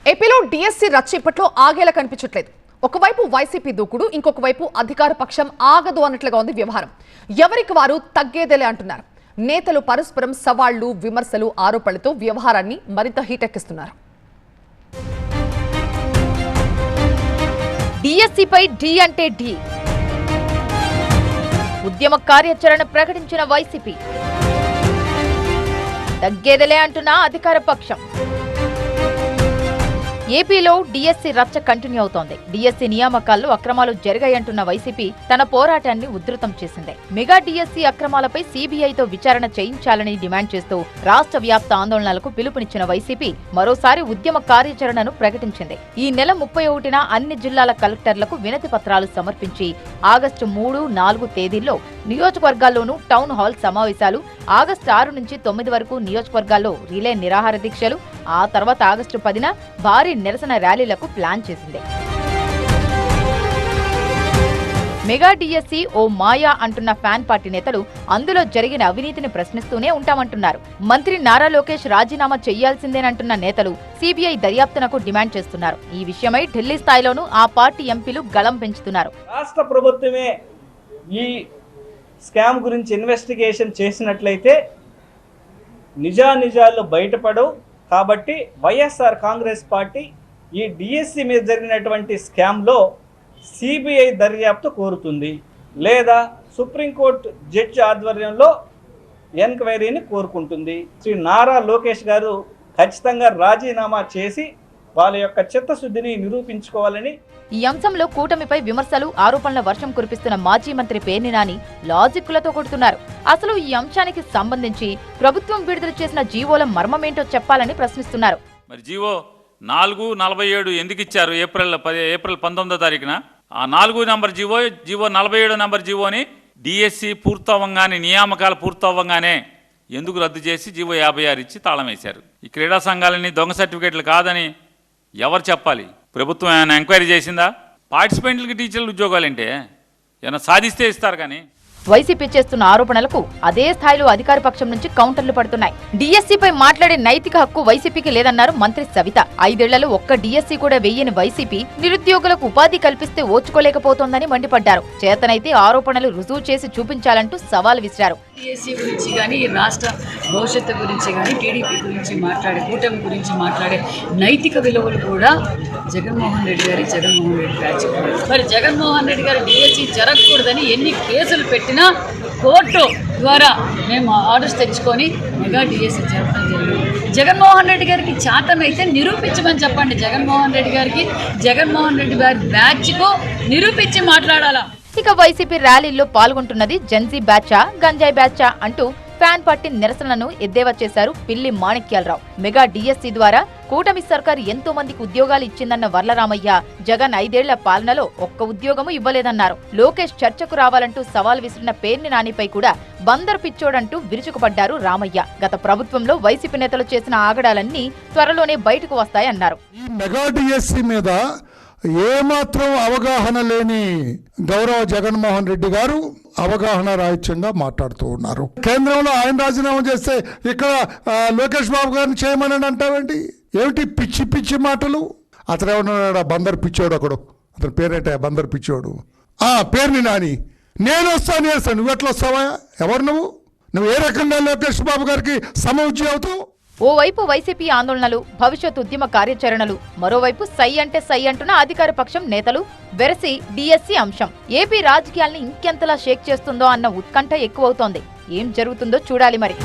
ఏపీలో డిఎస్సీ రచ్చ ఇప్పట్లో ఆగేలా కనిపించట్లేదు. ఒకవైపు వైసీపీ దూకుడు, ఇంకొక వైపు అధికార పక్షం ఆగదు అన్నట్లుగా ఉంది వ్యవహారం. ఎవరికి వారు తగ్గేదేలే అంటున్నారు. నేతలు పరస్పరం సవాళ్లు, విమర్శలు, ఆరోపణలతో వ్యవహారాన్ని మరింత హీటెక్కిస్తున్నారు. డిఎస్సీపై డి అంటే డి. ఉద్యమ కార్యాచరణ ప్రకటించిన వైసీపీ, తగ్గేదేలే అంటున్న అధికార పక్షం. ఏపీలో డిఎస్సీ రచ్చ కంటిన్యూ అవుతోంది. డిఎస్సీ నియామకాల్లో అక్రమాలు జరిగాయంటున్న వైసీపీ తన పోరాటాన్ని ఉధృతం చేసింది. మెగా డిఎస్సీ అక్రమాలపై సీబీఐతో విచారణ చేయించాలని డిమాండ్ చేస్తూ రాష్ట్ర వ్యాప్త ఆందోళనలకు పిలుపునిచ్చిన వైసీపీ మరోసారి ఉద్యమ కార్యాచరణను ప్రకటించింది. ఈ నెల 31న అన్ని జిల్లాల కలెక్టర్లకు వినతి పత్రాలు సమర్పించి ఆగస్టు 3, 4 తేదీల్లో నియోజకవర్గాల్లోనూ టౌన్ హాల్ సమావేశాలు, ఆగస్టు 6 నుంచి 9 వరకు నియోజకవర్గాల్లో రిలే నిరాహార దీక్షలు, ఆ తర్వాత ఆగస్టు 10న భారీ నిరసన ర్యాలీలకు ప్లాన్ చేసింది. మెగా డిఎస్సీ ఓ మాయా అంటున్న ఫ్యాన్ పార్టీ నేతలు అందులో జరిగిన అవినీతిని ప్రశ్నిస్తూనే ఉంటామంటున్నారు. మంత్రి నారా లోకేష్ రాజీనామా చేయాల్సిందేనంటున్న నేతలు సీబీఐ దర్యాప్తునకు డిమాండ్ చేస్తున్నారు. ఈ విషయమై ఢిల్లీ స్థాయిలోనూ ఆ పార్టీ ఎంపీలు గళం పెంచుతున్నారు. రాష్ట్ర ప్రభుత్వమే ఈ స్కామ్ గురించి ఇన్వెస్టిగేషన్ చేసినట్లయితే నిజాలు బయటపడవు. కాబట్టి వైఎస్ఆర్ కాంగ్రెస్ పార్టీ ఈ డిఎస్సి మీద జరిగినటువంటి స్కామ్లో సిబిఐ దర్యాప్తు కోరుతుంది, లేదా సుప్రీంకోర్టు జడ్జి ఆధ్వర్యంలో ఎంక్వైరీని కోరుకుంటుంది. శ్రీ నారా లోకేష్ గారు ఖచ్చితంగా రాజీనామా చేసి వాళ్ళ యొక్క చిత్తశుద్ధిని నిరూపించుకోవాలని. ఈ అంశంలో కూటమిపై విమర్శలు, ఆరోపణల వర్షం కురిపిస్తున్న మాజీ మంత్రి పేర్ని నాని లాజిక్లతో కొడుతున్నారు. అసలు ఈ అంశానికి సంబంధించి ప్రభుత్వం విడుదల చేసిన జీవోల మర్మమేంటో చెప్పాలని ప్రశ్నిస్తున్నారు. మరి జీవో 447 ఎందుకు ఇచ్చారు? ఏప్రిల్ 19వ తారీఖున ఆ 4 నంబర్ జీవో 47 నంబర్ జీవోని డిఎస్సి పూర్తవ్వంగానే, నియామకాలు పూర్తవ్వంగానే ఎందుకు రద్దు చేసి జీవో 56 ఇచ్చి తాళం వేశారు? ఈ క్రీడా సంఘాలని దొంగ సర్టిఫికేట్లు కాదని ఎవరు చెప్పాలి? ప్రభుత్వం ఏమైనా ఎంక్వైరీ చేసిందా? పార్టిసిపెంట్లకి టీచర్లు ఉద్యోగాలంటే ఏమైనా సాధిస్తే ఇస్తారు. కానీ వైసీపీ చేస్తున్న ఆరోపణలకు అదే స్థాయిలో అధికార పక్షం నుంచి కౌంటర్లు పడుతున్నాయి. డిఎస్సీపై మాట్లాడే నైతిక హక్కు వైసీపీకి లేదన్నారు మంత్రి సవిత. 5 ఏళ్లలో ఒక్క డిఎస్సీ కూడా వెయ్యని వైసీపీ నిరుద్యోగులకు ఉపాధి కల్పిస్తే ఓర్చుకోలేకపోతోందని మండిపడ్డారు. చేతనైతే ఆరోపణలు రుజువు చేసి చూపించాలంటూ సవాల్ విసిరారు. డిఎస్సీ గురించి కానీ, రాష్ట్ర భవిష్యత్తు గురించి కానీ, టీడీపీ గురించి మాట్లాడే, కూటమి గురించి మాట్లాడే నైతిక విలువలు కూడా జగన్మోహన్ రెడ్డి బ్యాచ్. మరి జగన్మోహన్ రెడ్డి గారు డిఎస్సీ జరగకూడదని ఎన్ని కేసులు పెట్టినా కోర్టు ద్వారా మేము ఆర్డర్స్ తెచ్చుకొని మెగా డిఎస్సీ జరపడం జరిగింది. జగన్మోహన్ రెడ్డి గారికి చేతనైతే నిరూపించమని చెప్పండి. జగన్మోహన్ రెడ్డి గారి బ్యాచ్కు నిరూపించి మాట్లాడాలా. ఇక వైసీపీ ర్యాలీల్లో పాల్గొంటున్నది జెన్జీ బ్యాచా, గంజాయి బ్యాచా అంటూ ఫ్యాన్ పార్టీ నిరసనలను ఎద్దేవా చేశారు పిల్లి మాణిక్యాలరావు. మెగా డిఎస్సీ ద్వారా కూటమి సర్కారు ఎంతో మందికి ఉద్యోగాలు ఇచ్చిందన్న వర్లరామయ్య, జగన్ 5 ఏళ్ల పాలనలో ఒక్క ఉద్యోగము ఇవ్వలేదన్నారు. లోకేష్ చర్చకు రావాలంటూ సవాల్ విసిరిన పేర్ని నానిపై కూడా బందరు పిచ్చోడంటూ విరుచుకుపడ్డారు రామయ్య. గత ప్రభుత్వంలో వైసీపీ నేతలు చేసిన ఆగడాలన్నీ త్వరలోనే బయటకు వస్తాయన్నారు. మెగా డిఎస్సీ మీద ఏమాత్రం అవగాహన లేని గౌరవ జగన్మోహన్ రెడ్డి గారు అవగాహన రాహిత్యంగా మాట్లాడుతూ ఉన్నారు. కేంద్రంలో ఆయన రాజీనామా చేస్తే ఇక్కడ లోకేష్ బాబు గారిని చేయమని అంటావేంటి? ఏమిటి పిచ్చి పిచ్చి మాటలు? అతను ఏమన్నాడు? బందర్ పిచ్చోడు ఒకడు, అతని పేరేంట బందర్ పిచ్చోడు. పేరుని నాని, నేను వస్తాను నువ్వు ఎట్లా వస్తావా? ఎవరు నువ్వు ఏ రకంగా లోకేష్ బాబు గారికి సమవుజ్జి అవుతావు? ఓవైపు వైసీపీ ఆందోళనలు, భవిష్యత్ ఉద్యమ కార్యాచరణలు, మరోవైపు సై అంటే సై అంటున్న అధికార పక్షం నేతలు వెరసి డిఎస్సీ అంశం ఏపీ రాజకీయాల్ని ఇంకెంతలా షేక్ చేస్తుందో అన్న ఉత్కంఠ ఎక్కువవుతోంది. ఏం జరుగుతుందో చూడాలి మరి.